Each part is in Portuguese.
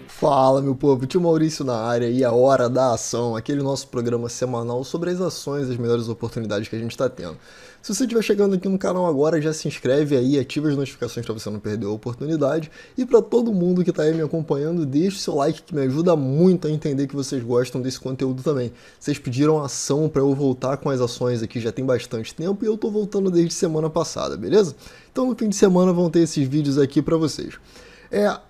Fala, meu povo, tio Maurício na área e a hora da ação, aquele nosso programa semanal sobre as ações e as melhores oportunidades que a gente está tendo. Se você estiver chegando aqui no canal agora, já se inscreve aí, ativa as notificações para você não perder a oportunidade. E para todo mundo que está aí me acompanhando, deixa o seu like que me ajuda muito a entender que vocês gostam desse conteúdo também. Vocês pediram ação para eu voltar com as ações aqui já tem bastante tempo e eu estou voltando desde semana passada, beleza? Então no fim de semana vão ter esses vídeos aqui para vocês.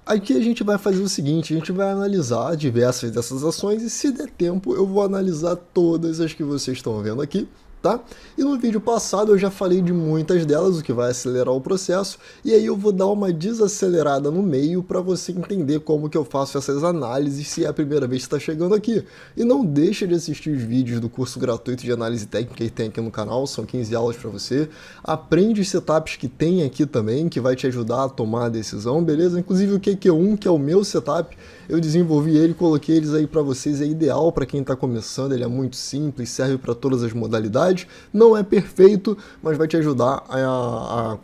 Aqui a gente vai fazer o seguinte, a gente vai analisar diversas dessas ações e se der tempo eu vou analisar todas as que vocês estão vendo aqui, tá? E no vídeo passado eu já falei de muitas delas, o que vai acelerar o processo, e aí eu vou dar uma desacelerada no meio para você entender como que eu faço essas análises se é a primeira vez que está chegando aqui. E não deixa de assistir os vídeos do curso gratuito de análise técnica que tem aqui no canal, são 15 aulas para você. Aprende os setups que tem aqui também, que vai te ajudar a tomar a decisão, beleza? Inclusive o QQ1, que é o meu setup, eu desenvolvi ele, coloquei eles aí para vocês, é ideal para quem está começando, ele é muito simples, serve para todas as modalidades, não é perfeito, mas vai te ajudar a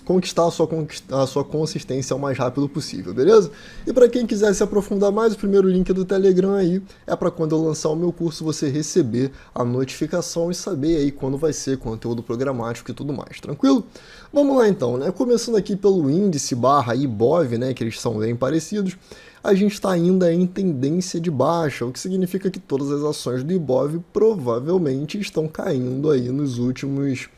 conquistar a sua consistência o mais rápido possível, beleza? E para quem quiser se aprofundar mais, o primeiro link do Telegram aí é para quando eu lançar o meu curso você receber a notificação e saber aí quando vai ser conteúdo programático e tudo mais, tranquilo? Vamos lá então, né? Começando aqui pelo índice barra IBOV, né, que eles são bem parecidos, a gente está ainda em tendência de baixa, o que significa que todas as ações do IBOV provavelmente estão caindo aí nos últimos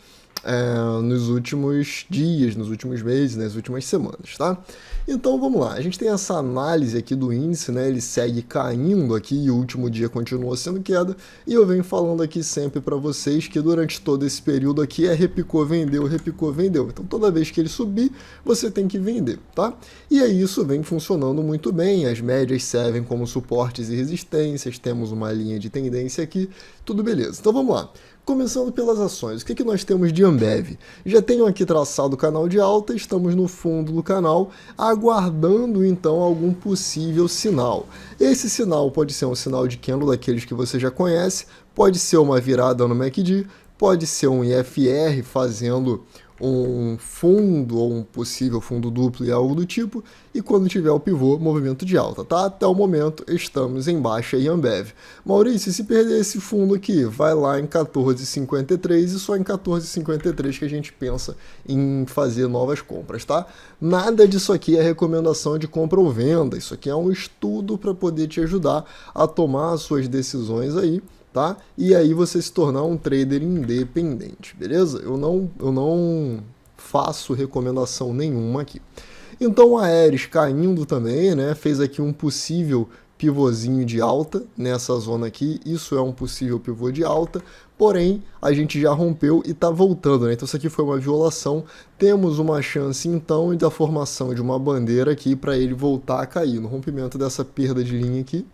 dias, nos últimos meses, nas últimas semanas, tá? Então vamos lá, a gente tem essa análise aqui do índice, né? Ele segue caindo aqui e o último dia continua sendo queda, e eu venho falando aqui sempre para vocês que durante todo esse período aqui repicou, vendeu, repicou, vendeu. Então toda vez que ele subir, você tem que vender, tá? E aí isso vem funcionando muito bem, as médias servem como suportes e resistências, temos uma linha de tendência aqui, tudo beleza. Então vamos lá. Começando pelas ações, o que nós temos de Ambev? Já tenho aqui traçado o canal de alta, estamos no fundo do canal, aguardando então algum possível sinal. Esse sinal pode ser um sinal de candle daqueles que você já conhece, pode ser uma virada no MACD, pode ser um IFR fazendo um fundo ou um possível fundo duplo e algo do tipo, e quando tiver o pivô, movimento de alta, tá? Até o momento estamos em baixa em Ambev. Maurício, se perder esse fundo aqui, vai lá em 14,53 e só em 14,53 que a gente pensa em fazer novas compras, tá? Nada disso aqui é recomendação de compra ou venda, isso aqui é um estudo para poder te ajudar a tomar as suas decisões aí, tá? E aí você se tornar um trader independente, beleza? Eu não faço recomendação nenhuma aqui. Então a Ares caindo também, né? Fez aqui um possível pivôzinho de alta nessa zona aqui. Isso é um possível pivô de alta, porém a gente já rompeu e está voltando, né? Então isso aqui foi uma violação. Temos uma chance então da formação de uma bandeira aqui para ele voltar a cair no rompimento dessa perda de linha aqui.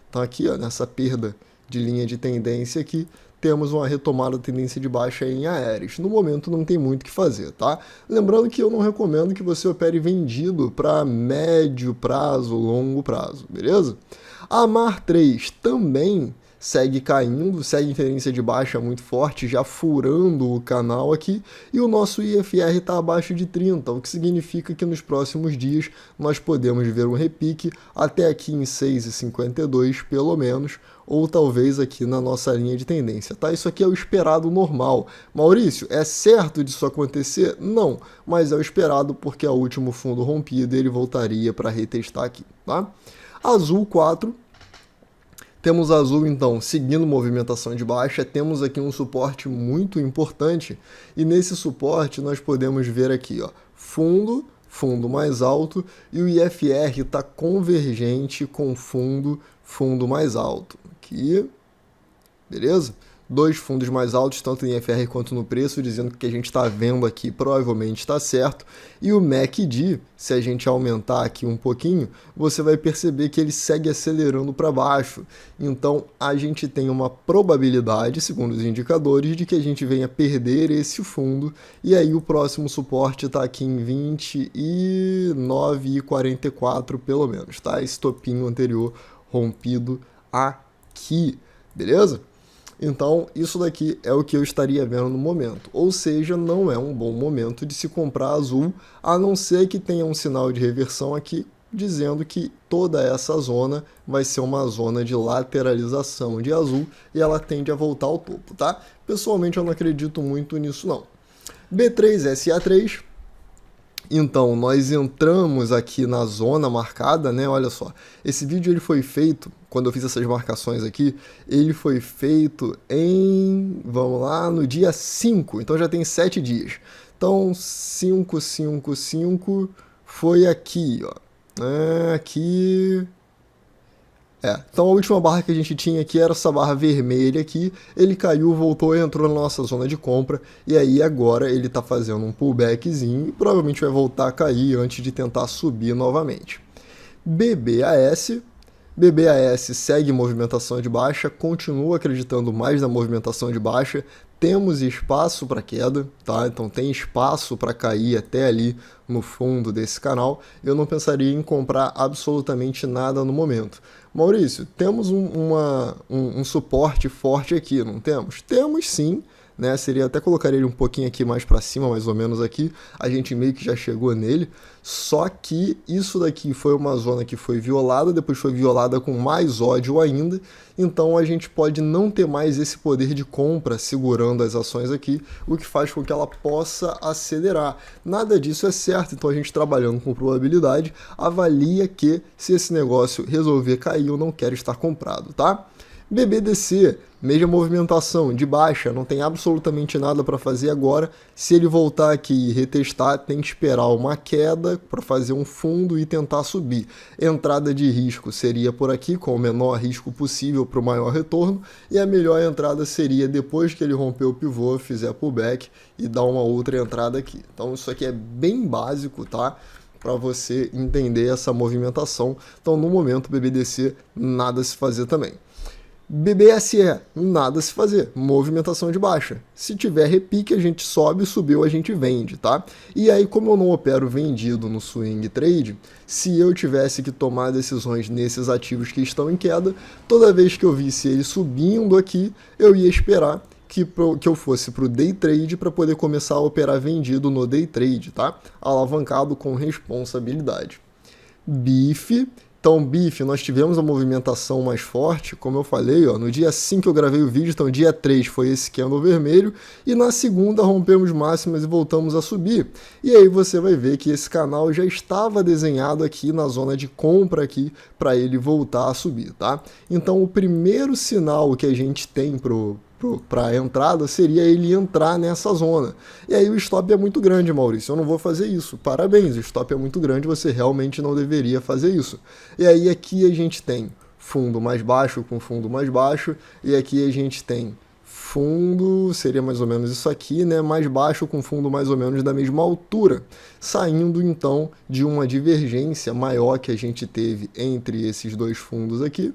Então aqui, ó, nessa perda de linha de tendência aqui, temos uma retomada da tendência de baixa em Ares. No momento não tem muito o que fazer, tá? Lembrando que eu não recomendo que você opere vendido para médio prazo, longo prazo, beleza? A Mar 3 também segue caindo, segue em tendência de baixa muito forte, já furando o canal aqui, e o nosso IFR está abaixo de 30, o que significa que nos próximos dias nós podemos ver um repique até aqui em 6,52 pelo menos, ou talvez aqui na nossa linha de tendência, tá? Isso aqui é o esperado normal. Maurício, é certo disso acontecer? Não, mas é o esperado porque é o último fundo rompido e ele voltaria para retestar aqui, tá? Azul 4. Temos Azul, então, seguindo movimentação de baixa, temos aqui um suporte muito importante, e nesse suporte nós podemos ver aqui, ó, fundo mais alto, e o IFR está convergente com fundo mais alto. Aqui, beleza? Dois fundos mais altos, tanto em IFR quanto no preço, dizendo que o que a gente está vendo aqui provavelmente está certo. E o MACD, se a gente aumentar aqui um pouquinho, você vai perceber que ele segue acelerando para baixo. Então, a gente tem uma probabilidade, segundo os indicadores, de que a gente venha perder esse fundo. E aí o próximo suporte está aqui em 29,44 pelo menos, tá? Esse topinho anterior rompido aqui, beleza? Então, isso daqui é o que eu estaria vendo no momento. Ou seja, não é um bom momento de se comprar azul, a não ser que tenha um sinal de reversão aqui, dizendo que toda essa zona vai ser uma zona de lateralização de azul e ela tende a voltar ao topo, tá? Pessoalmente, eu não acredito muito nisso, não. B3SA3. Então, nós entramos aqui na zona marcada, né? Olha só, esse vídeo ele foi feito, quando eu fiz essas marcações aqui, ele foi feito vamos lá, no dia 5, então já tem 7 dias. Então, 5, 5, 5, foi aqui, ó. Aqui... então a última barra que a gente tinha aqui era essa barra vermelha aqui, ele caiu, voltou, entrou na nossa zona de compra, e aí agora ele está fazendo um pullbackzinho e provavelmente vai voltar a cair antes de tentar subir novamente. BBAS segue movimentação de baixa, continua acreditando mais na movimentação de baixa, temos espaço para queda, tá? Então tem espaço para cair até ali no fundo desse canal. Eu não pensaria em comprar absolutamente nada no momento. Maurício, temos um suporte forte aqui, não temos? Temos sim, né? Seria até colocar ele um pouquinho aqui mais para cima, mais ou menos aqui. A gente meio que já chegou nele. Só que isso daqui foi uma zona que foi violada, depois foi violada com mais ódio ainda. Então a gente pode não ter mais esse poder de compra segurando as ações aqui, o que faz com que ela possa acelerar. Nada disso é certo, então a gente trabalhando com probabilidade, avalia que se esse negócio resolver cair, eu não quero estar comprado, tá? BBDC, mesma movimentação de baixa, não tem absolutamente nada para fazer agora. Se ele voltar aqui e retestar, tem que esperar uma queda para fazer um fundo e tentar subir. Entrada de risco seria por aqui, com o menor risco possível para o maior retorno, e a melhor entrada seria depois que ele romper o pivô, fizer pullback e dar uma outra entrada aqui. Então isso aqui é bem básico, tá? Para você entender essa movimentação. Então no momento BBDC nada se fazer também. BBSE, nada a se fazer, movimentação de baixa. Se tiver repique, a gente sobe, subiu, a gente vende, tá? E aí, como eu não opero vendido no swing trade, se eu tivesse que tomar decisões nesses ativos que estão em queda, toda vez que eu visse ele subindo aqui, eu ia esperar que eu fosse para o day trade para poder começar a operar vendido no day trade, tá? Alavancado com responsabilidade. BIF. Então, BIF, nós tivemos a movimentação mais forte, como eu falei, ó, no dia 5 que eu gravei o vídeo, então dia 3 foi esse candle vermelho, e na segunda rompemos máximas e voltamos a subir. E aí você vai ver que esse canal já estava desenhado aqui na zona de compra aqui, para ele voltar a subir, tá? Então, o primeiro sinal que a gente tem para a entrada seria ele entrar nessa zona. E aí o stop é muito grande, Maurício, eu não vou fazer isso. Parabéns, o stop é muito grande, você realmente não deveria fazer isso. E aí aqui a gente tem fundo mais baixo com fundo mais baixo, e aqui a gente tem fundo, seria mais ou menos isso aqui, né, mais baixo com fundo mais ou menos da mesma altura, saindo então de uma divergência maior que a gente teve entre esses dois fundos aqui,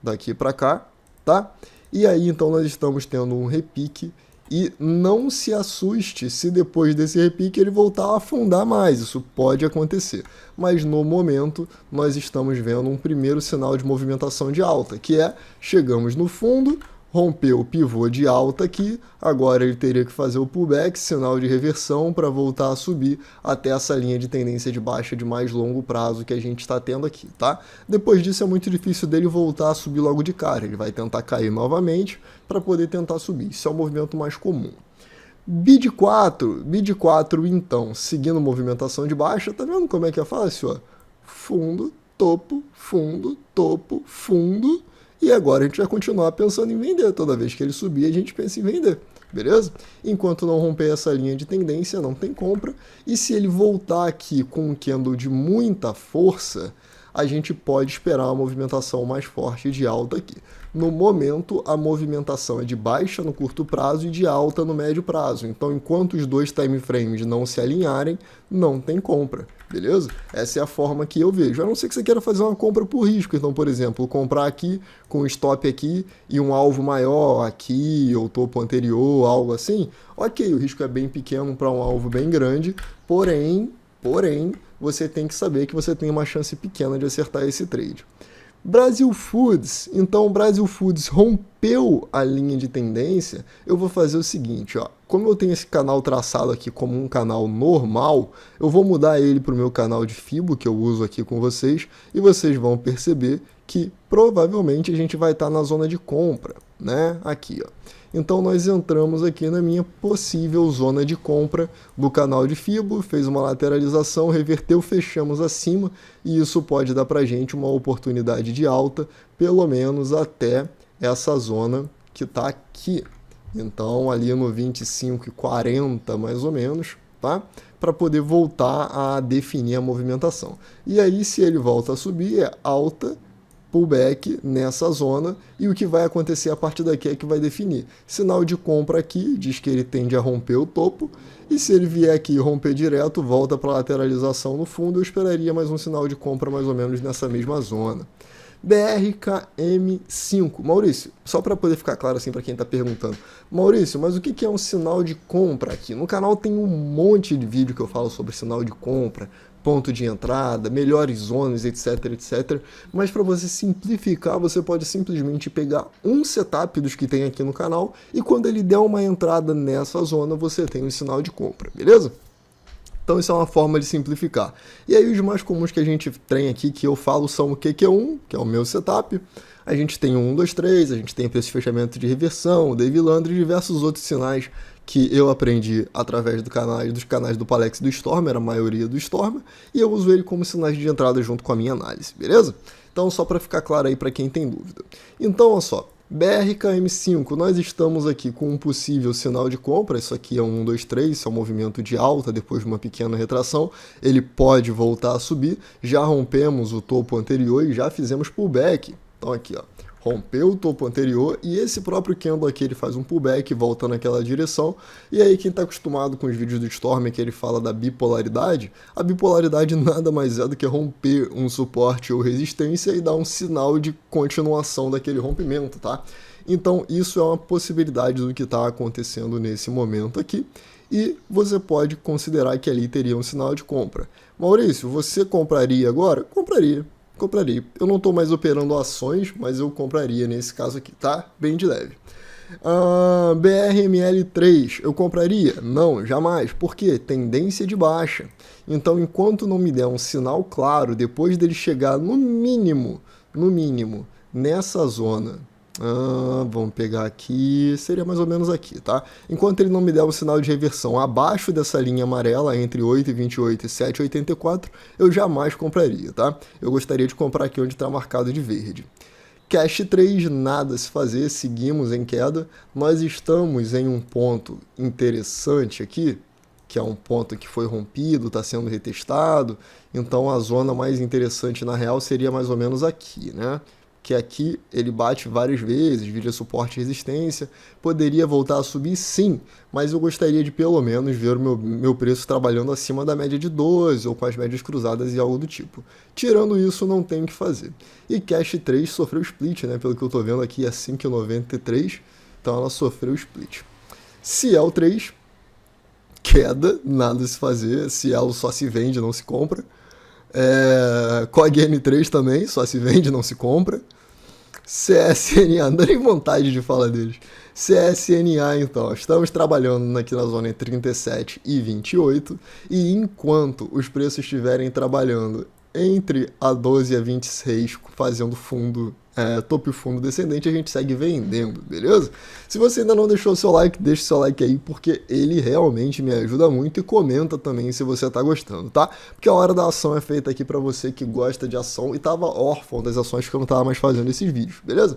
daqui para cá, tá? E aí, então, nós estamos tendo um repique e não se assuste se depois desse repique ele voltar a afundar mais, isso pode acontecer. Mas no momento, nós estamos vendo um primeiro sinal de movimentação de alta, que é, chegamos no fundo, rompeu o pivô de alta aqui, agora ele teria que fazer o pullback, sinal de reversão para voltar a subir até essa linha de tendência de baixa de mais longo prazo que a gente está tendo aqui, tá? Depois disso é muito difícil dele voltar a subir logo de cara, ele vai tentar cair novamente para poder tentar subir, isso é o movimento mais comum. BID4 então, seguindo movimentação de baixa, tá vendo como é que é fácil? Ó? Fundo, topo, fundo, e agora a gente vai continuar pensando em vender. Toda vez que ele subir, a gente pensa em vender, beleza? Enquanto não romper essa linha de tendência, não tem compra. E se ele voltar aqui com um candle de muita força, a gente pode esperar uma movimentação mais forte de alta aqui. No momento, a movimentação é de baixa no curto prazo e de alta no médio prazo. Então, enquanto os dois time frames não se alinharem, não tem compra, beleza? Essa é a forma que eu vejo. A não ser que você queira fazer uma compra por risco. Então, por exemplo, comprar aqui com stop aqui e um alvo maior aqui, ou topo anterior, algo assim. Ok, o risco é bem pequeno para um alvo bem grande, porém, você tem que saber que você tem uma chance pequena de acertar esse trade. Brasil Foods, então o Brasil Foods rompeu a linha de tendência. Eu vou fazer o seguinte, ó, como eu tenho esse canal traçado aqui como um canal normal, eu vou mudar ele para o meu canal de Fibo, que eu uso aqui com vocês, e vocês vão perceber que provavelmente a gente vai estar na zona de compra, né, aqui, ó. Então nós entramos aqui na minha possível zona de compra do canal de Fibo, fez uma lateralização, reverteu, fechamos acima, e isso pode dar para a gente uma oportunidade de alta, pelo menos até essa zona que está aqui. Então ali no 25,40 mais ou menos, tá? Para poder voltar a definir a movimentação. E aí se ele volta a subir é alta, pullback nessa zona, e o que vai acontecer a partir daqui é que vai definir. Sinal de compra aqui, diz que ele tende a romper o topo, e se ele vier aqui e romper direto, volta para lateralização no fundo, eu esperaria mais um sinal de compra mais ou menos nessa mesma zona. BRKM5. Maurício, só para poder ficar claro assim para quem está perguntando. Maurício, mas o que é um sinal de compra aqui? No canal tem um monte de vídeo que eu falo sobre sinal de compra, ponto de entrada, melhores zonas, etc, etc. Mas para você simplificar, você pode simplesmente pegar um setup dos que tem aqui no canal e quando ele der uma entrada nessa zona, você tem um sinal de compra, beleza? Então isso é uma forma de simplificar. E aí os mais comuns que a gente tem aqui, que eu falo, são o QQ1, que é o meu setup. A gente tem o 1, 2, 3, a gente tem preço de fechamento de reversão, o Dave Landry e diversos outros sinais que eu aprendi através dos canais do Palex e do Stormer, a maioria do Stormer, e eu uso ele como sinais de entrada junto com a minha análise, beleza? Então só para ficar claro aí para quem tem dúvida. Então, olha só, BRKM5, nós estamos aqui com um possível sinal de compra, isso aqui é um 1, 2, 3, isso é um movimento de alta depois de uma pequena retração, ele pode voltar a subir, já rompemos o topo anterior e já fizemos pullback, então aqui ó, rompeu o topo anterior e esse próprio candle aqui ele faz um pullback, volta naquela direção, e aí quem está acostumado com os vídeos do Storm que ele fala da bipolaridade, a bipolaridade nada mais é do que romper um suporte ou resistência e dar um sinal de continuação daquele rompimento, tá? Então isso é uma possibilidade do que está acontecendo nesse momento aqui, e você pode considerar que ali teria um sinal de compra. Maurício, você compraria agora? Compraria. Eu não estou mais operando ações, mas eu compraria nesse caso aqui, tá? Bem de leve. BRML3, eu compraria? Não, jamais. Por quê? Tendência de baixa. Então, enquanto não me der um sinal claro, depois dele chegar no mínimo, nessa zona, vamos pegar aqui, seria mais ou menos aqui, tá? Enquanto ele não me der um sinal de reversão abaixo dessa linha amarela, entre 8,28 e 7,84, eu jamais compraria, tá? Eu gostaria de comprar aqui onde está marcado de verde. Cash 3, nada a se fazer, seguimos em queda. Nós estamos em um ponto interessante aqui, que é um ponto que foi rompido, está sendo retestado, então a zona mais interessante na real seria mais ou menos aqui, né? Que aqui ele bate várias vezes, vira suporte e resistência, poderia voltar a subir sim, mas eu gostaria de pelo menos ver o meu preço trabalhando acima da média de 12 ou com as médias cruzadas e algo do tipo. Tirando isso, não tem o que fazer. E Cash 3 sofreu split, né? Pelo que eu estou vendo aqui é 5,93, então ela sofreu split. Ciel 3, queda, nada a se fazer, Cielo só se vende, não se compra. COGN 3 também, só se vende, não se compra. CSNA, não dá nem vontade de falar deles. CSNA, então, estamos trabalhando aqui na zona entre 37 e 28, e enquanto os preços estiverem trabalhando entre a 12 e a 26, fazendo fundo, topo e fundo descendente, a gente segue vendendo, beleza? Se você ainda não deixou o seu like, deixa o seu like aí, porque ele realmente me ajuda muito, e comenta também se você tá gostando, tá? Porque a hora da ação é feita aqui pra você que gosta de ação e tava órfão das ações que eu não tava mais fazendo esses vídeos, beleza?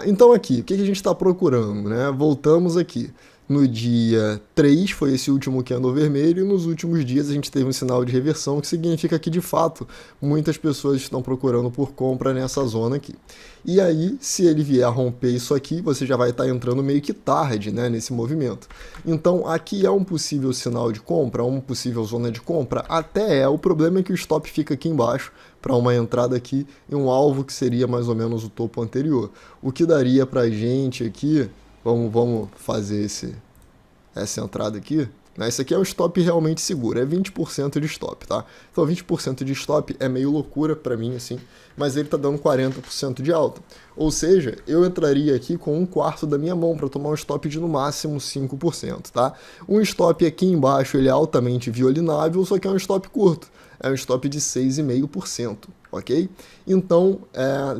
Então aqui, o que a gente está procurando, né? Voltamos aqui. No dia 3 foi esse último candle vermelho, e nos últimos dias a gente teve um sinal de reversão, que significa que de fato muitas pessoas estão procurando por compra nessa zona aqui. E aí, se ele vier a romper isso aqui, você já vai estar entrando meio que tarde, né, nesse movimento. Então aqui é um possível sinal de compra, uma possível zona de compra, até o problema é que o stop fica aqui embaixo para uma entrada aqui e um alvo que seria mais ou menos o topo anterior. O que daria pra gente aqui, vamos fazer essa entrada aqui, né? Esse aqui é um stop realmente seguro, é 20% de stop, tá? Então 20% de stop é meio loucura para mim, assim, mas ele tá dando 40% de alta. Ou seja, eu entraria aqui com 1/4 da minha mão para tomar um stop de no máximo 5%, tá? Um stop aqui embaixo ele é altamente violinável, só que é um stop curto. É um stop de 6,5%, ok? Então,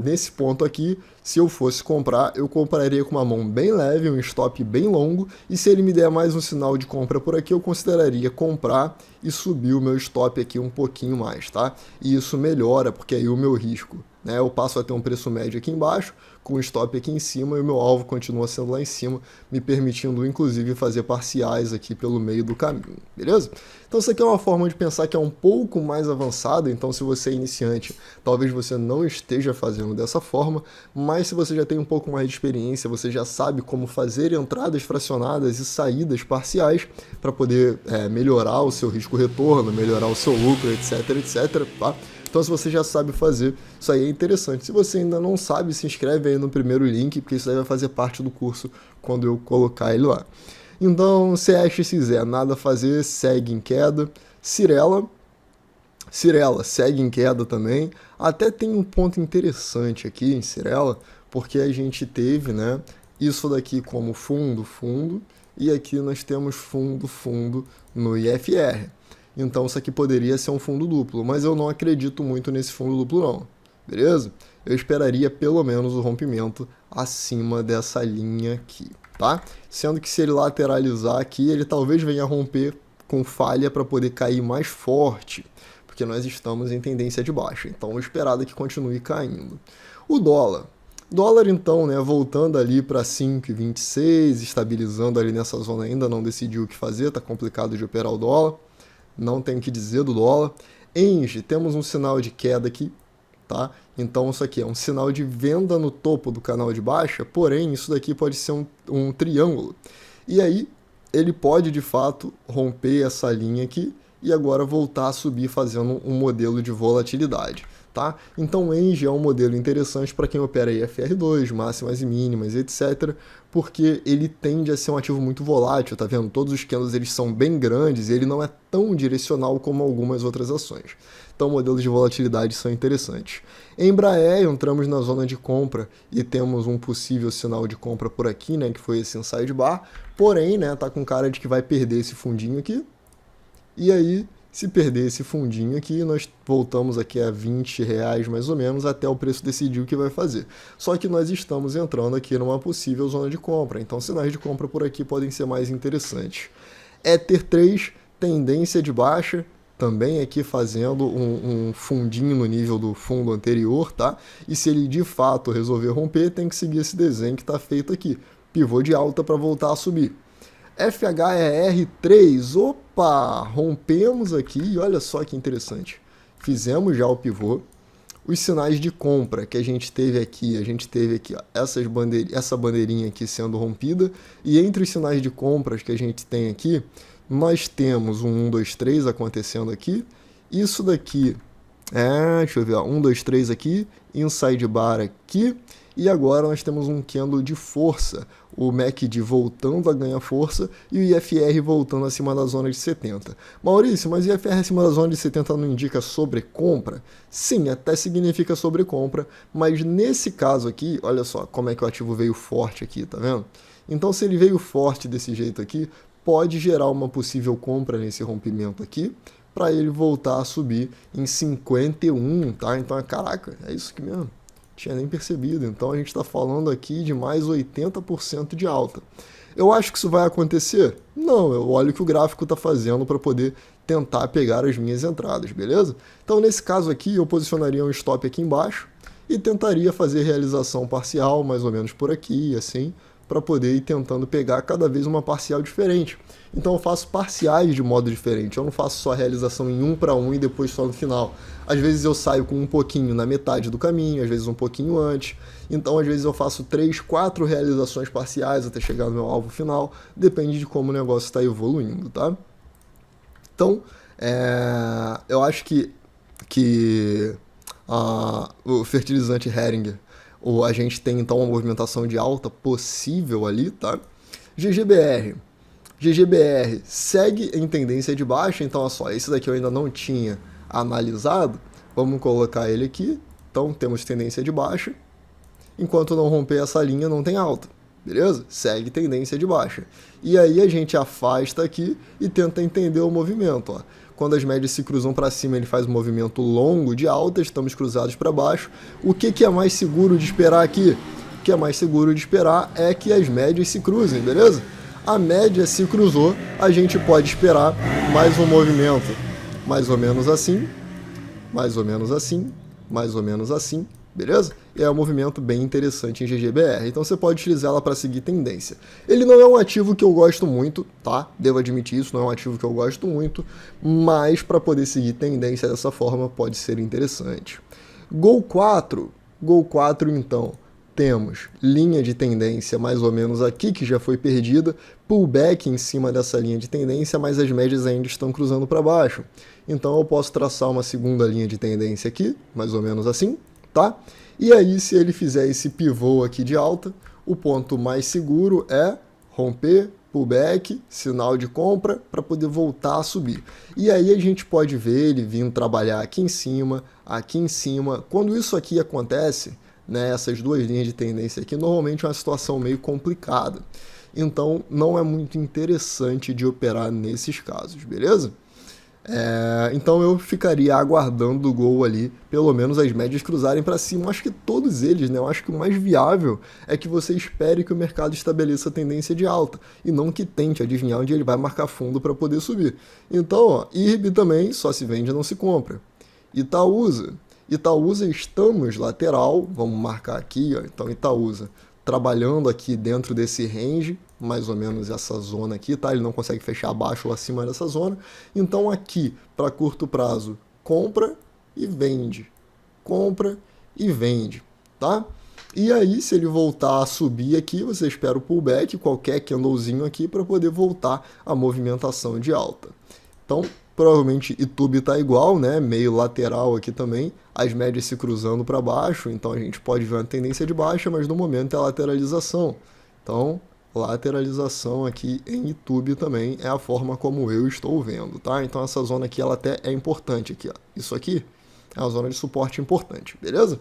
nesse ponto aqui, se eu fosse comprar, eu compraria com uma mão bem leve, um stop bem longo, e se ele me der mais um sinal de compra por aqui, eu consideraria comprar e subir o meu stop aqui um pouquinho mais, tá? E isso melhora, porque aí o meu risco, né? Eu passo a ter um preço médio aqui embaixo, com o stop aqui em cima, e o meu alvo continua sendo lá em cima, me permitindo, inclusive, fazer parciais aqui pelo meio do caminho, beleza? Então, isso aqui é uma forma de pensar que é um pouco mais avançada, então se você é iniciante, talvez você não esteja fazendo dessa forma, mas se você já tem um pouco mais de experiência, você já sabe como fazer entradas fracionadas e saídas parciais para poder melhorar o seu risco-retorno, melhorar o seu lucro, etc, etc, tá? Então, se você já sabe fazer, isso aí é interessante. Se você ainda não sabe, se inscreve aí no primeiro link, porque isso aí vai fazer parte do curso quando eu colocar ele lá. Então, CSXZ, nada a fazer, segue em queda. Cirela segue em queda também. Até tem um ponto interessante aqui em Cirela, porque a gente teve, né, isso daqui como fundo, e aqui nós temos fundo no IFR. Então isso aqui poderia ser um fundo duplo, mas eu não acredito muito nesse fundo duplo não, beleza? Eu esperaria pelo menos o rompimento acima dessa linha aqui, tá? Sendo que se ele lateralizar aqui, ele talvez venha romper com falha para poder cair mais forte, porque nós estamos em tendência de baixa, então o esperado é que continue caindo. O dólar então, né, voltando ali para 5,26, estabilizando ali nessa zona, ainda não decidiu o que fazer, tá complicado de operar o dólar. Não tem o que dizer do dólar. ENGE, temos um sinal de queda aqui, tá? Então isso aqui é um sinal de venda no topo do canal de baixa, porém isso daqui pode ser um triângulo. E aí ele pode de fato romper essa linha aqui e agora voltar a subir fazendo um modelo de volatilidade. Tá? Então o ENGE é um modelo interessante para quem opera IFR2, máximas e mínimas, etc, porque ele tende a ser um ativo muito volátil, tá vendo? Todos os candles eles são bem grandes e ele não é tão direcional como algumas outras ações. Então modelos de volatilidade são interessantes. Embraer, entramos na zona de compra e temos um possível sinal de compra por aqui, né, que foi esse inside bar, porém, né, tá com cara de que vai perder esse fundinho aqui, e aí se perder esse fundinho aqui, nós voltamos aqui a R$20 mais ou menos até o preço decidir o que vai fazer. Só que nós estamos entrando aqui numa possível zona de compra, então sinais de compra por aqui podem ser mais interessantes. Ether 3, tendência de baixa, também aqui fazendo um fundinho no nível do fundo anterior, tá? E se ele de fato resolver romper, tem que seguir esse desenho que está feito aqui. Pivô de alta para voltar a subir. FHER3, opa, rompemos aqui e olha só que interessante. Fizemos já o pivô. Os sinais de compra que a gente teve aqui ó, essa bandeirinha aqui sendo rompida, e entre os sinais de compras que a gente tem aqui, nós temos um 1, 2, 3 acontecendo aqui. Isso daqui, deixa eu ver, ó, 1, 2, 3 aqui, inside bar aqui, e agora nós temos um candle de força, o MACD voltando a ganhar força e o IFR voltando acima da zona de 70. Maurício, mas o IFR acima da zona de 70 não indica sobrecompra? Sim, até significa sobrecompra, mas nesse caso aqui, olha só como é que o ativo veio forte aqui, tá vendo? Então se ele veio forte desse jeito aqui, pode gerar uma possível compra nesse rompimento aqui, para ele voltar a subir em 51, tá? Então, caraca, é isso aqui mesmo. Tinha nem percebido, então a gente está falando aqui de mais 80% de alta. Eu acho que isso vai acontecer? Não, eu olho o que o gráfico está fazendo para poder tentar pegar as minhas entradas, beleza? Então nesse caso aqui eu posicionaria um stop aqui embaixo e tentaria fazer realização parcial, mais ou menos por aqui, assim, para poder ir tentando pegar cada vez uma parcial diferente. Então eu faço parciais de modo diferente, eu não faço só a realização em 1 para 1 e depois só no final. Às vezes eu saio com um pouquinho na metade do caminho, às vezes um pouquinho antes. Então às vezes eu faço 3, 4 realizações parciais até chegar no meu alvo final, depende de como o negócio está evoluindo, tá? Então, eu acho que o fertilizante Heringer, a gente tem então uma movimentação de alta possível ali, tá? GGBR. GGBR segue em tendência de baixa, então olha só, esse daqui eu ainda não tinha analisado, vamos colocar ele aqui, então temos tendência de baixa, enquanto não romper essa linha não tem alta, beleza? Segue tendência de baixa. E aí a gente afasta aqui e tenta entender o movimento, ó. Quando as médias se cruzam para cima, ele faz um movimento longo de alta, estamos cruzados para baixo. O que é mais seguro de esperar aqui? O que é mais seguro de esperar é que as médias se cruzem, beleza? A média se cruzou, a gente pode esperar mais um movimento, mais ou menos assim, mais ou menos assim, mais ou menos assim, beleza? E é um movimento bem interessante em GGBR, então você pode utilizá-la para seguir tendência. Ele não é um ativo que eu gosto muito, tá? Devo admitir isso, não é um ativo que eu gosto muito, mas para poder seguir tendência dessa forma pode ser interessante. Gol 4 então, temos linha de tendência mais ou menos aqui, que já foi perdida, pullback em cima dessa linha de tendência, mas as médias ainda estão cruzando para baixo. Então eu posso traçar uma segunda linha de tendência aqui, mais ou menos assim, tá? E aí, se ele fizer esse pivô aqui de alta, o ponto mais seguro é romper, pullback, sinal de compra, para poder voltar a subir. E aí a gente pode ver ele vindo trabalhar aqui em cima, aqui em cima. Quando isso aqui acontece, né, essas duas linhas de tendência aqui, normalmente é uma situação meio complicada. Então, não é muito interessante de operar nesses casos, beleza? Então eu ficaria aguardando o gol ali, pelo menos as médias cruzarem para cima. Eu acho que todos eles, né? Eu acho que o mais viável é que você espere que o mercado estabeleça a tendência de alta e não que tente adivinhar onde ele vai marcar fundo para poder subir. Então, ó, IRB também só se vende, não se compra. Itaúsa estamos lateral, vamos marcar aqui, ó, então Itaúsa trabalhando aqui dentro desse range, mais ou menos essa zona aqui, tá? Ele não consegue fechar abaixo ou acima dessa zona. Então aqui, para curto prazo, compra e vende. Compra e vende, tá? E aí, se ele voltar a subir aqui, você espera o pullback, qualquer candlezinho aqui, para poder voltar a movimentação de alta. Então, provavelmente YouTube está igual, né? Meio lateral aqui também, as médias se cruzando para baixo, então a gente pode ver uma tendência de baixa, mas no momento é lateralização. Então, lateralização aqui em YouTube também é a forma como eu estou vendo, tá? Então essa zona aqui ela até é importante aqui, ó. Isso aqui é uma zona de suporte importante, beleza?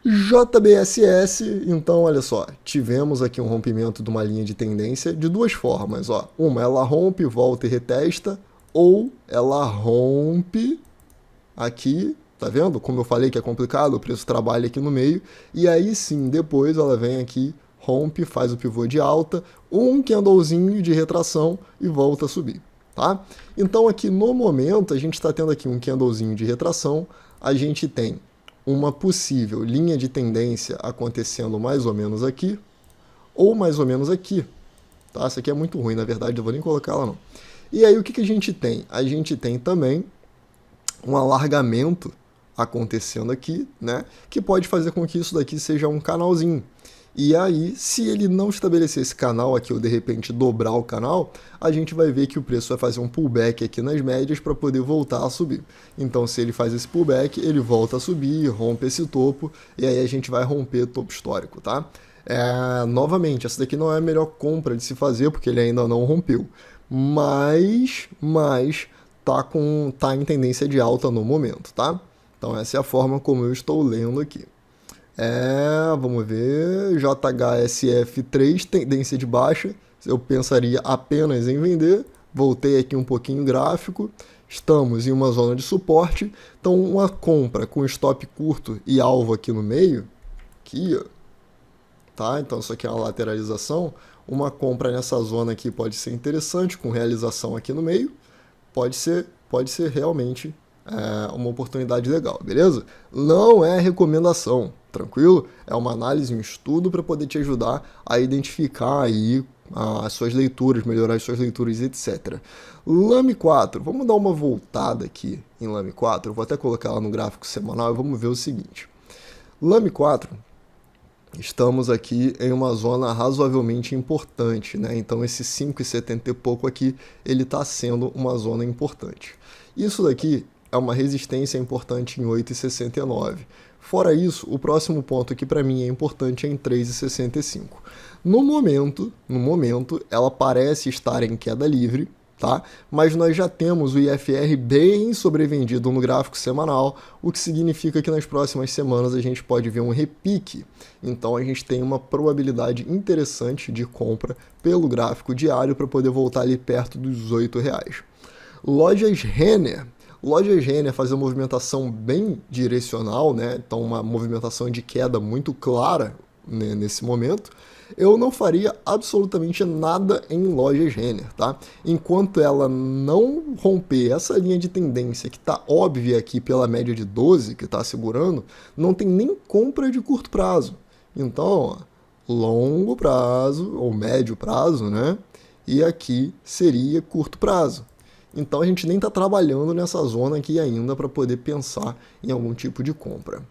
JBSS, então olha só, tivemos aqui um rompimento de uma linha de tendência de duas formas, ó. Uma, ela rompe, volta e retesta, ou ela rompe aqui, tá vendo? Como eu falei que é complicado, o preço trabalha aqui no meio, e aí sim, depois ela vem aqui, rompe, faz o pivô de alta, um candlezinho de retração e volta a subir, tá? Então aqui no momento a gente está tendo aqui um candlezinho de retração, a gente tem uma possível linha de tendência acontecendo mais ou menos aqui, ou mais ou menos aqui, tá? Essa aqui é muito ruim, na verdade, eu vou nem colocar ela não. E aí o que a gente tem? A gente tem também um alargamento acontecendo aqui, né? Que pode fazer com que isso daqui seja um canalzinho. E aí, se ele não estabelecer esse canal aqui ou de repente dobrar o canal, a gente vai ver que o preço vai fazer um pullback aqui nas médias para poder voltar a subir. Então, se ele faz esse pullback, ele volta a subir, rompe esse topo, e aí a gente vai romper o topo histórico, tá? Novamente, essa daqui não é a melhor compra de se fazer, porque ele ainda não rompeu. Mas tá em tendência de alta no momento, tá? Então, essa é a forma como eu estou lendo aqui. Vamos ver, JHSF3, tendência de baixa, eu pensaria apenas em vender, voltei aqui um pouquinho o gráfico, estamos em uma zona de suporte, então uma compra com stop curto e alvo aqui no meio, aqui, ó, tá? Então isso aqui é uma lateralização, uma compra nessa zona aqui pode ser interessante, com realização aqui no meio, pode ser realmente uma oportunidade legal, beleza? Não é recomendação, tranquilo? É uma análise, um estudo para poder te ajudar a identificar aí as suas leituras, melhorar as suas leituras, etc. Lame 4, vamos dar uma voltada aqui em Lame 4, eu vou até colocar ela no gráfico semanal e vamos ver o seguinte. Lame 4, estamos aqui em uma zona razoavelmente importante, né? Então esse 5,70 e pouco aqui, ele está sendo uma zona importante. Isso daqui é uma resistência importante em 8,69. Fora isso, o próximo ponto que para mim é importante é em 3,65. No momento, ela parece estar em queda livre, tá? Mas nós já temos o IFR bem sobrevendido no gráfico semanal, o que significa que nas próximas semanas a gente pode ver um repique. Então a gente tem uma probabilidade interessante de compra pelo gráfico diário para poder voltar ali perto dos R$8. Lojas Renner. Lojas Renner faz uma movimentação bem direcional, né? Então uma movimentação de queda muito clara, né, nesse momento. Eu não faria absolutamente nada em Lojas Renner, tá? Enquanto ela não romper essa linha de tendência que está óbvia aqui pela média de 12 que está segurando, não tem nem compra de curto prazo. Então, ó, longo prazo ou médio prazo, né? E aqui seria curto prazo. Então a gente nem está trabalhando nessa zona aqui ainda para poder pensar em algum tipo de compra.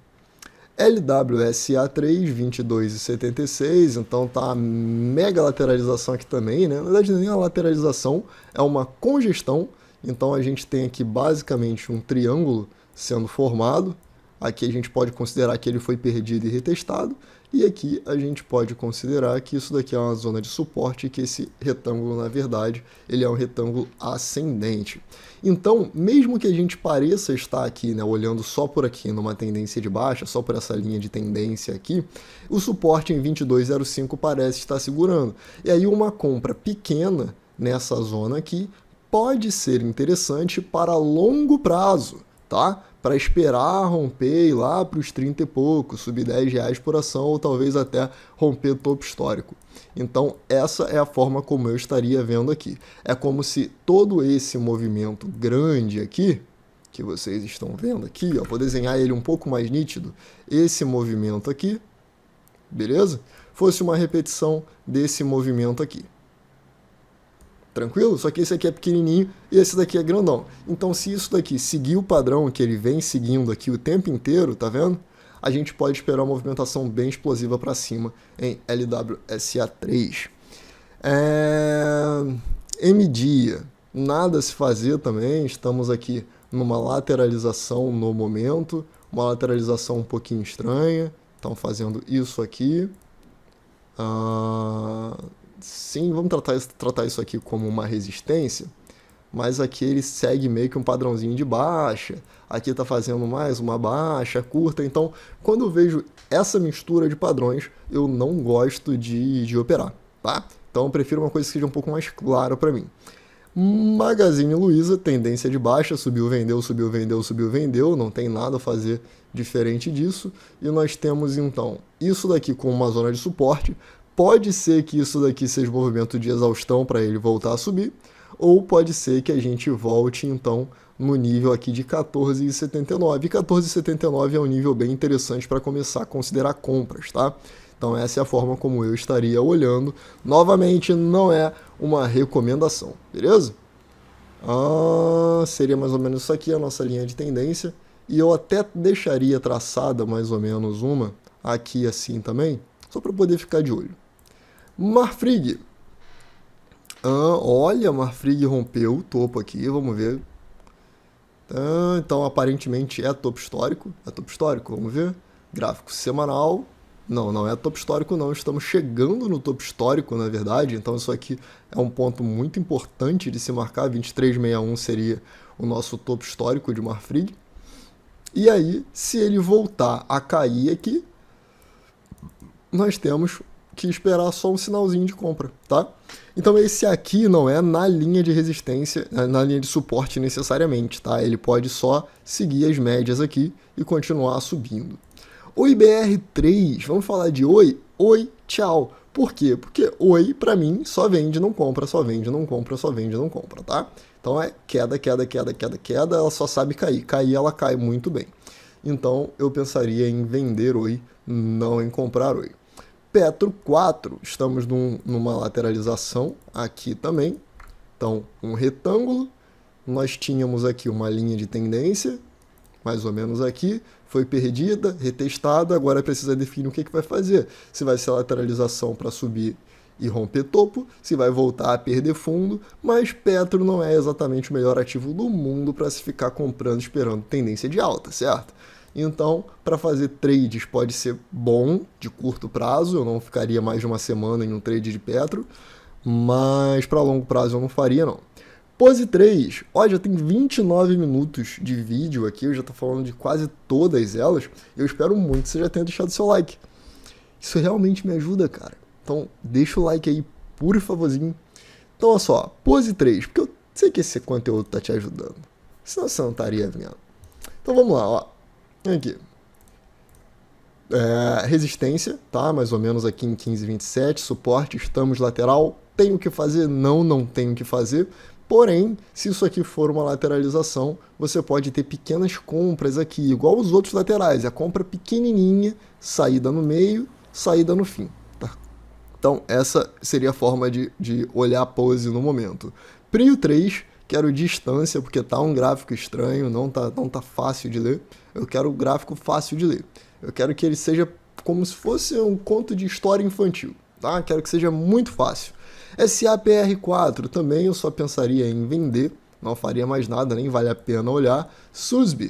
LWSA3, 22,76, então tá mega lateralização aqui também, né? Na verdade, nem é uma lateralização, é uma congestão. Então a gente tem aqui basicamente um triângulo sendo formado. Aqui a gente pode considerar que ele foi perdido e retestado. E aqui a gente pode considerar que isso daqui é uma zona de suporte e que esse retângulo, na verdade, ele é um retângulo ascendente. Então, mesmo que a gente pareça estar aqui, né, olhando só por aqui numa tendência de baixa, só por essa linha de tendência aqui, o suporte em 22,05 parece estar segurando. E aí uma compra pequena nessa zona aqui pode ser interessante para longo prazo, tá? Para esperar romper lá para os 30 e pouco, subir R$10 por ação ou talvez até romper topo histórico. Então essa é a forma como eu estaria vendo aqui. É como se todo esse movimento grande aqui, que vocês estão vendo aqui, ó, vou desenhar ele um pouco mais nítido, esse movimento aqui, beleza? Fosse uma repetição desse movimento aqui. Tranquilo? Só que esse aqui é pequenininho e esse daqui é grandão. Então, se isso daqui seguir o padrão que ele vem seguindo aqui o tempo inteiro, tá vendo? A gente pode esperar uma movimentação bem explosiva para cima em LWSA3. MDIA, nada a se fazer também. Estamos aqui numa lateralização no momento, uma lateralização um pouquinho estranha. Estão fazendo isso aqui. Sim, vamos tratar isso aqui como uma resistência, mas aqui ele segue meio que um padrãozinho de baixa, aqui está fazendo mais uma baixa curta, então quando eu vejo essa mistura de padrões, eu não gosto de operar, tá? Então eu prefiro uma coisa que seja um pouco mais clara para mim. Magazine Luiza, tendência de baixa, subiu, vendeu, subiu, vendeu, subiu, vendeu, não tem nada a fazer diferente disso, e nós temos então isso daqui como uma zona de suporte. Pode ser que isso daqui seja um movimento de exaustão para ele voltar a subir, ou pode ser que a gente volte então no nível aqui de 14,79. E 14,79 é um nível bem interessante para começar a considerar compras, tá? Então essa é a forma como eu estaria olhando. Novamente, não é uma recomendação, beleza? Seria mais ou menos isso aqui, a nossa linha de tendência. E eu até deixaria traçada mais ou menos uma aqui assim também, só para poder ficar de olho. Marfrig. Olha, Marfrig rompeu o topo aqui, vamos ver. Então, aparentemente é topo histórico. É topo histórico, vamos ver. Gráfico semanal. Não é topo histórico não. Estamos chegando no topo histórico, na verdade. Então, isso aqui é um ponto muito importante de se marcar. 23,61 seria o nosso topo histórico de Marfrig. E aí, se ele voltar a cair aqui, nós temos que esperar só um sinalzinho de compra, tá? Então esse aqui não é na linha de resistência, na linha de suporte necessariamente, tá? Ele pode só seguir as médias aqui e continuar subindo. Oi BR3, vamos falar de oi? Oi, tchau. Por quê? Porque oi, pra mim, só vende, não compra, só vende, não compra, só vende, não compra, tá? Então é queda, queda, queda, queda, queda, ela só sabe cair. Cair, ela cai muito bem. Então eu pensaria em vender oi, não em comprar oi. Petro 4, estamos numa lateralização aqui também. Então, um retângulo, nós tínhamos aqui uma linha de tendência, mais ou menos aqui, foi perdida, retestada, agora precisa definir o que vai fazer. Se vai ser lateralização para subir e romper topo, se vai voltar a perder fundo, mas Petro não é exatamente o melhor ativo do mundo para se ficar comprando esperando tendência de alta, certo? Então, para fazer trades pode ser bom de curto prazo, eu não ficaria mais de uma semana em um trade de Petro, mas para longo prazo eu não faria não. Pose 3, ó, já tem 29 minutos de vídeo aqui, eu já tô falando de quase todas elas, eu espero muito que você já tenha deixado seu like. Isso realmente me ajuda, cara. Então, deixa o like aí, por favorzinho. Então, olha só, pose 3, porque eu sei que esse conteúdo tá te ajudando, senão você não estaria vendo. Então, vamos lá, ó. Aqui. Resistência, tá? Mais ou menos aqui em 15,27. Suporte, estamos lateral. Tenho o que fazer? Não, não tenho o que fazer. Porém, se isso aqui for uma lateralização, você pode ter pequenas compras aqui, igual os outros laterais. A compra pequenininha, saída no meio, saída no fim. Tá? Então, essa seria a forma de olhar a pose no momento. Prio 3, quero distância, porque tá um gráfico estranho, não tá fácil de ler. Eu quero o gráfico fácil de ler. Eu quero que ele seja como se fosse um conto de história infantil, tá? Quero que seja muito fácil. SAPR4 também eu só pensaria em vender, não faria mais nada, nem vale a pena olhar. SUSB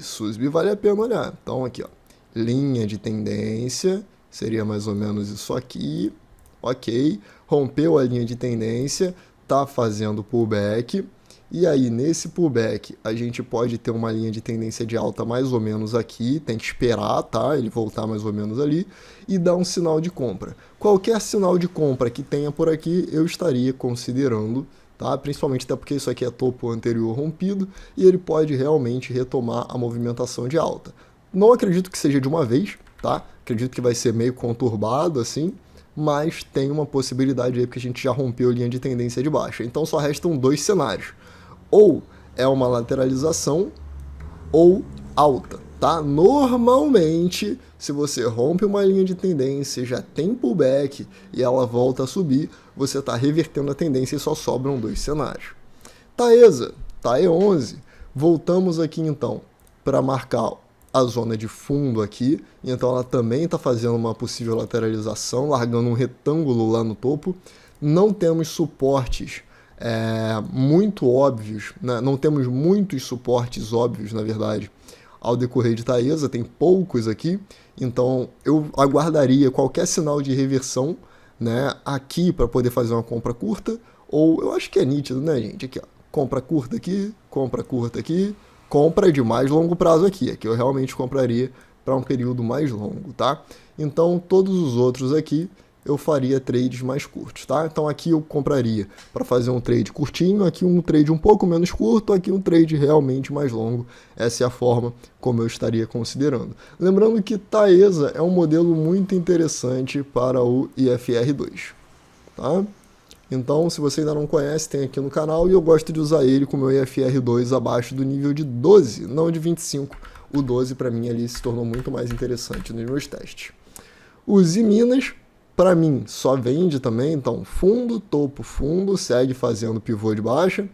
vale a pena olhar. Então aqui, ó, linha de tendência, seria mais ou menos isso aqui, ok. Rompeu a linha de tendência, tá fazendo pullback. E aí, nesse pullback, a gente pode ter uma linha de tendência de alta mais ou menos aqui, tem que esperar, tá? Ele voltar mais ou menos ali e dar um sinal de compra. Qualquer sinal de compra que tenha por aqui, eu estaria considerando, tá? Principalmente até porque isso aqui é topo anterior rompido e ele pode realmente retomar a movimentação de alta. Não acredito que seja de uma vez, tá? Acredito que vai ser meio conturbado assim, mas tem uma possibilidade aí porque a gente já rompeu a linha de tendência de baixa. Então só restam dois cenários. Ou é uma lateralização ou alta, tá? Normalmente, se você rompe uma linha de tendência, já tem pullback e ela volta a subir, você está revertendo a tendência e só sobram dois cenários. Taesa, TAE11, voltamos aqui então para marcar a zona de fundo aqui, então ela também está fazendo uma possível lateralização, largando um retângulo lá no topo. Não temos suportes muito óbvios, né? Não temos muitos suportes óbvios, na verdade, ao decorrer de Taesa, tem poucos aqui, então eu aguardaria qualquer sinal de reversão, né, aqui para poder fazer uma compra curta, ou eu acho que é nítido, né, gente? Aqui, ó, compra curta aqui, compra de mais longo prazo aqui eu realmente compraria para um período mais longo, tá? Então todos os outros aqui eu faria trades mais curtos, tá? Então aqui eu compraria para fazer um trade curtinho, aqui um trade um pouco menos curto, aqui um trade realmente mais longo. Essa é a forma como eu estaria considerando. Lembrando que Taesa é um modelo muito interessante para o IFR2, tá? Então, se você ainda não conhece, tem aqui no canal e eu gosto de usar ele com o meu IFR2 abaixo do nível de 12, não de 25. O 12 para mim ali se tornou muito mais interessante nos meus testes. Os Minas, para mim, só vende também, então fundo, topo, fundo, segue fazendo pivô de baixa,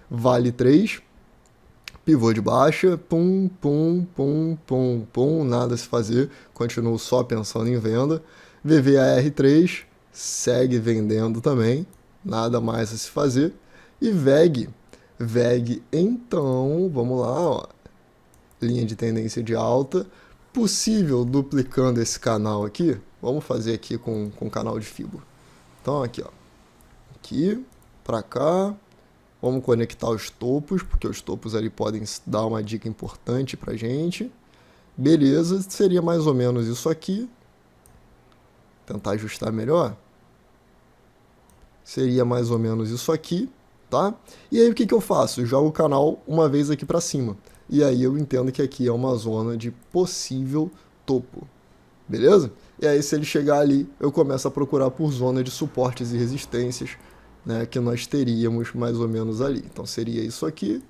vale 3, pivô de baixa, pum, pum, pum, pum, pum, nada a se fazer, continuo só pensando em venda, VVAR3, segue vendendo também, nada mais a se fazer, e VEG, então, vamos lá, ó, linha de tendência de alta, possível duplicando esse canal aqui, vamos fazer aqui com o canal de Fibo. Então aqui, ó, aqui, para cá, vamos conectar os topos, porque os topos ali podem dar uma dica importante pra gente. Beleza, seria mais ou menos isso aqui. Tentar ajustar melhor. Seria mais ou menos isso aqui, tá? E aí o que eu faço? Eu jogo o canal uma vez aqui para cima. E aí eu entendo que aqui é uma zona de possível topo. Beleza? E aí se ele chegar ali, eu começo a procurar por zona de suportes e resistências, né, que nós teríamos mais ou menos ali. Então seria isso aqui.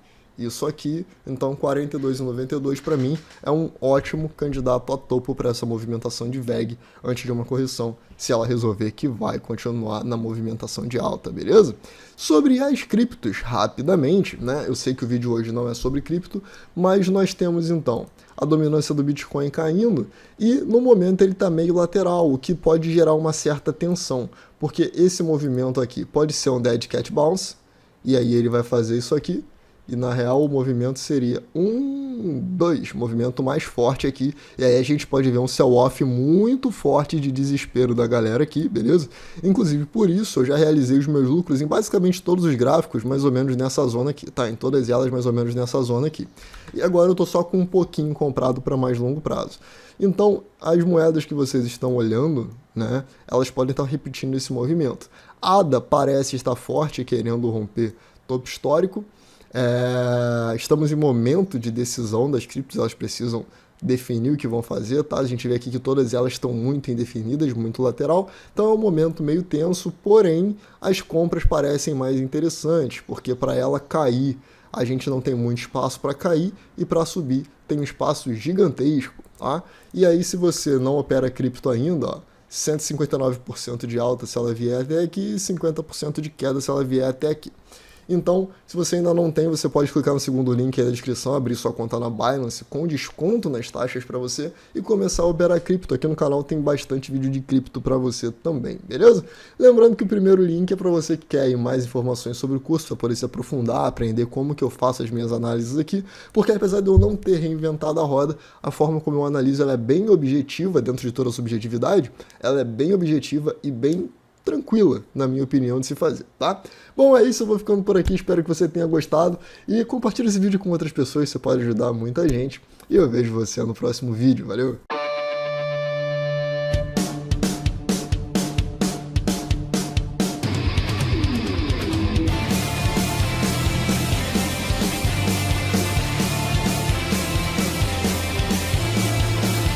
Então 42,92 para mim é um ótimo candidato a topo para essa movimentação de VEG antes de uma correção, se ela resolver que vai continuar na movimentação de alta, beleza? Sobre as criptos, rapidamente, né? Eu sei que o vídeo hoje não é sobre cripto, mas nós temos então a dominância do Bitcoin caindo e no momento ele está meio lateral, o que pode gerar uma certa tensão, porque esse movimento aqui pode ser um Dead Cat Bounce, e aí ele vai fazer isso aqui, e na real o movimento seria 2, movimento mais forte aqui, e aí a gente pode ver um sell-off muito forte de desespero da galera aqui, beleza? Inclusive por isso eu já realizei os meus lucros em basicamente todos os gráficos, mais ou menos nessa zona aqui, tá? Em todas elas mais ou menos nessa zona aqui. E agora eu tô só com um pouquinho comprado para mais longo prazo. Então, as moedas que vocês estão olhando, né, elas podem estar repetindo esse movimento. ADA parece estar forte, querendo romper topo histórico. Estamos em momento de decisão das criptos, elas precisam definir o que vão fazer, tá? A gente vê aqui que todas elas estão muito indefinidas, muito lateral, então é um momento meio tenso, porém as compras parecem mais interessantes, porque para ela cair, a gente não tem muito espaço para cair, e para subir tem um espaço gigantesco, tá? E aí se você não opera cripto ainda, ó, 159% de alta se ela vier até aqui, e 50% de queda se ela vier até aqui. Então, se você ainda não tem, você pode clicar no segundo link aí da descrição, abrir sua conta na Binance com desconto nas taxas para você e começar a operar cripto. Aqui no canal tem bastante vídeo de cripto para você também, beleza? Lembrando que o primeiro link é para você que quer mais informações sobre o curso, para poder se aprofundar, aprender como que eu faço as minhas análises aqui, porque apesar de eu não ter reinventado a roda, a forma como eu analiso ela é bem objetiva, dentro de toda a subjetividade, ela é bem objetiva e bem tranquila, na minha opinião, de se fazer, tá? Bom, é isso, eu vou ficando por aqui, espero que você tenha gostado e compartilhe esse vídeo com outras pessoas, isso pode ajudar muita gente e eu vejo você no próximo vídeo, valeu?